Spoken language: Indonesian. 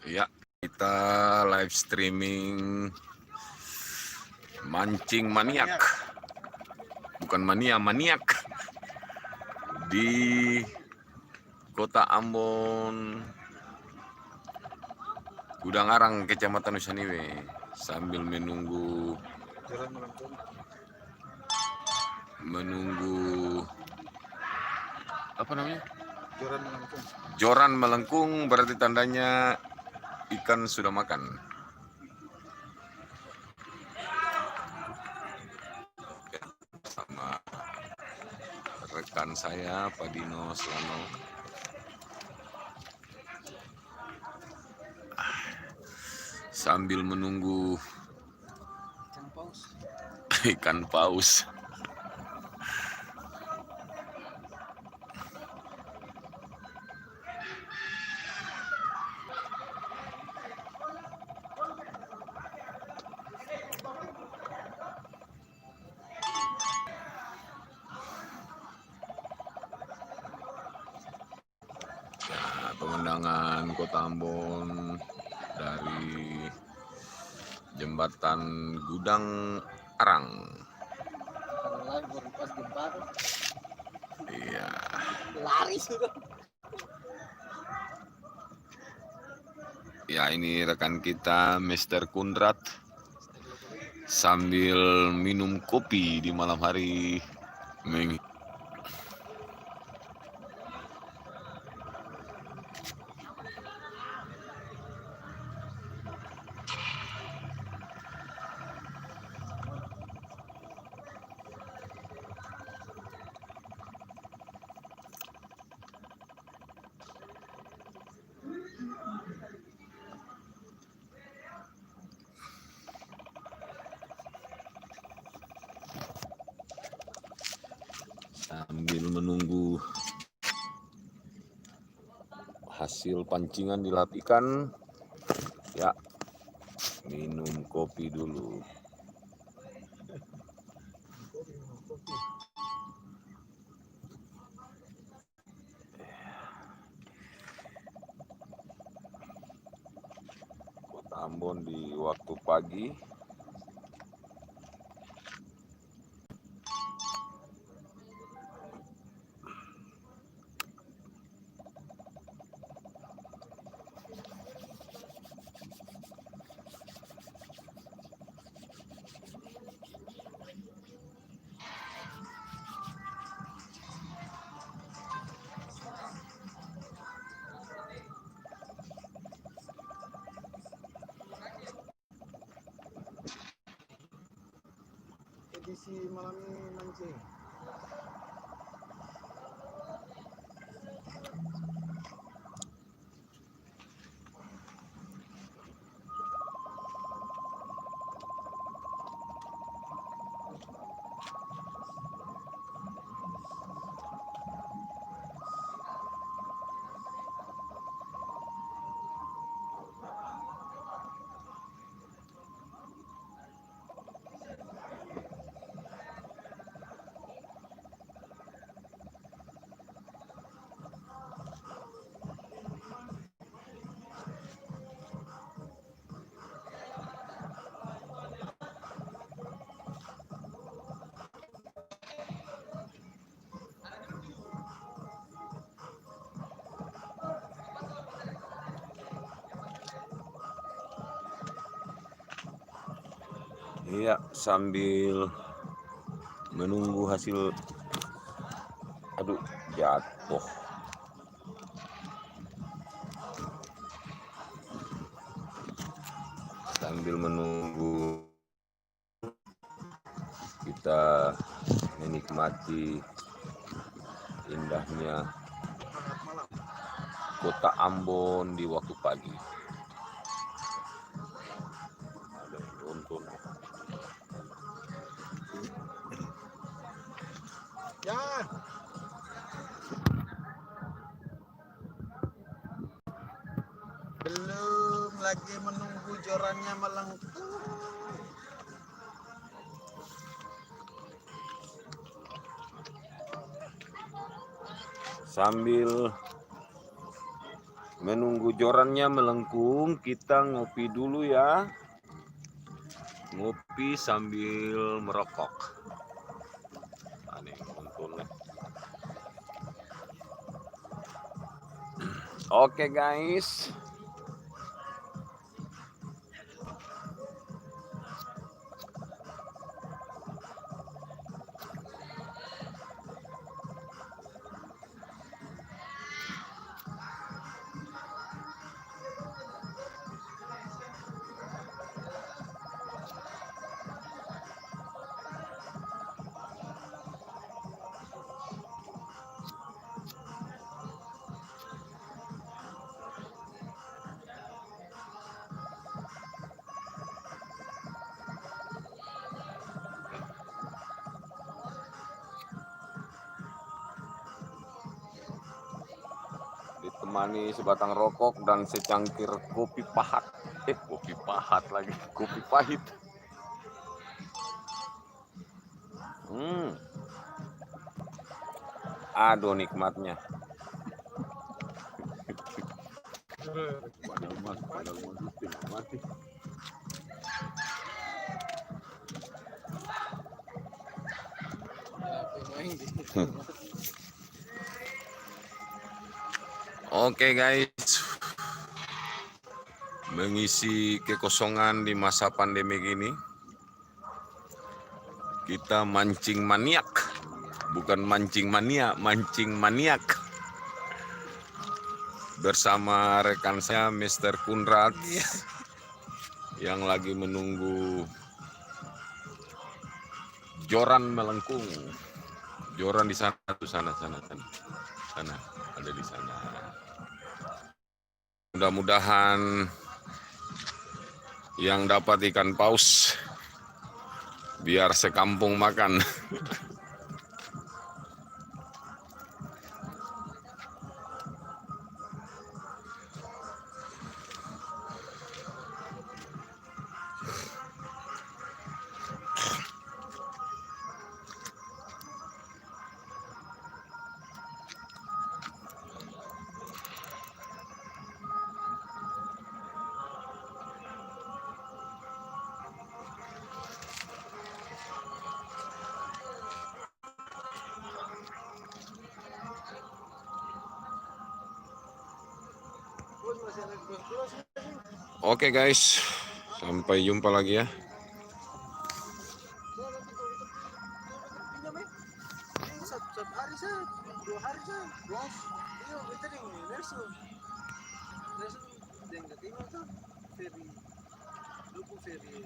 Ya, kita live streaming mancing maniak, bukan mania, maniak di Kota Ambon, Gudangarang, Kecamatan Nusaniwe, sambil menunggu apa namanya? Joran melengkung, berarti tandanya ikan sudah makan. Sama rekan saya Pak Dino Selano sambil menunggu ikan paus. Pemandangan Kota Ambon dari jembatan Gudang Arang. Iya. Lari sudah. Ya, ini rekan kita Mr. Kundrat sambil minum kopi di malam hari. Sambil menunggu hasil pancingan dilap ikan, ya minum kopi dulu. Kota Ambon di waktu pagi. Edisi malam ini mancing. Iya, sambil menunggu hasil. Aduh, jatuh. Sambil menunggu kita menikmati indahnya Kota Ambon di waktu pagi. Ada runtun. Ya. Belum lagi menunggu jorannya melengkung. Sambil Menunggu jorannya melengkung, kita ngopi dulu ya. Ngopi sambil merokok. Aneh untungnya. Oke guys. Ditemani sebatang rokok dan secangkir kopi pahat. Kopi pahat lagi, kopi pahit. Aduh nikmatnya. Oke guys, mengisi kekosongan di masa pandemi gini, kita mancing maniak, bukan mancing mania, mancing maniak. Bersama rekan saya Mr. Kunrat yang lagi menunggu joran melengkung. Joran di sana tuh, sana ada di sana. Mudah-mudahan yang dapat ikan paus biar sekampung makan. Oke guys, sampai jumpa lagi ya. Ferry